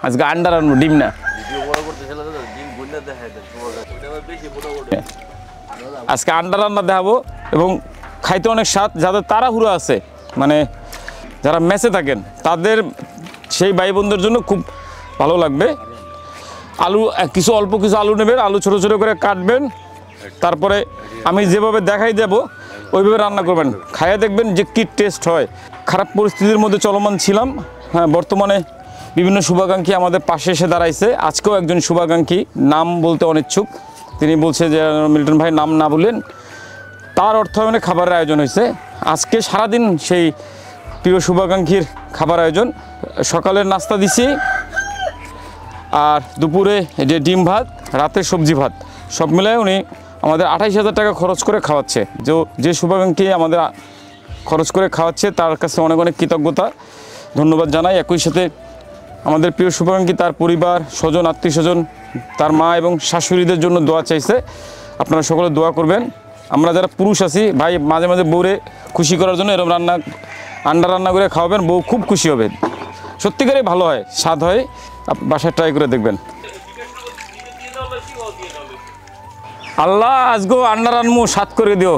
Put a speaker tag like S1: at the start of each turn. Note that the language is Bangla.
S1: আজকে আন্ডা রান্না, ডিম না। আজকে আন্ডা রান্না দেখাবো এবং খাইতে অনেক স্বাদ। যাদের তাড়াহুড়ো আছে, মানে যারা মেসে থাকেন, তাদের সেই ভাই বোনদের জন্য খুব ভালো লাগবে। আলু কিছু অল্প কিছু আলু নেবেন, আলু ছোটো ছোটো করে কাটবেন, তারপরে আমি যেভাবে দেখাই দেব ওইভাবে রান্না করবেন। খাইয়ে দেখবেন যে কী টেস্ট হয়। খারাপ পরিস্থিতির মধ্যে চলমান ছিলাম, হ্যাঁ, বর্তমানে বিভিন্ন শুভাকাঙ্ক্ষী আমাদের পাশে এসে দাঁড়াইছে। আজকেও একজন শুভাকাঙ্ক্ষী নাম বলতে অনিচ্ছুক, তিনি বলছে যে মিল্টন ভাই নাম না বললেন। তার অর্থায়নে খাবারের আয়োজন হয়েছে আজকে সারাদিন। সেই প্রিয় শুভাকাঙ্ক্ষীর খাবার আয়োজন, সকালের নাস্তা দিছি, আর দুপুরে যে ডিম ভাত, রাতের সবজি ভাত, সব মিলায় উনি আমাদের 28,000 টাকা খরচ করে খাওয়াচ্ছে। যে শুভাকাঙ্ক্ষী আমাদের খরচ করে খাওয়াচ্ছে তার কাছে অনেক অনেক কৃতজ্ঞতা, ধন্যবাদ জানাই। একই সাথে আমাদের প্রিয় শুভাকাঙ্ক্ষী তার পরিবার, স্বজন, আত্মীয় স্বজন, তার মা এবং শাশুড়িদের জন্য দোয়া চাইছে। আপনারা সকলে দোয়া করবেন। আমরা যারা পুরুষ আছি ভাই, মাঝে মাঝে বউরে খুশি করার জন্য এরকম আন্ডা রান্না করে খাওয়াবেন, বউ খুব খুশি হবে। সত্যিকারই ভালো হয়, স্বাদ হয়। বাসায় ট্রাই করে দেখবেন। আল্লাহ আজকেও আন্ডা রান্না স্বাদ করে দিও।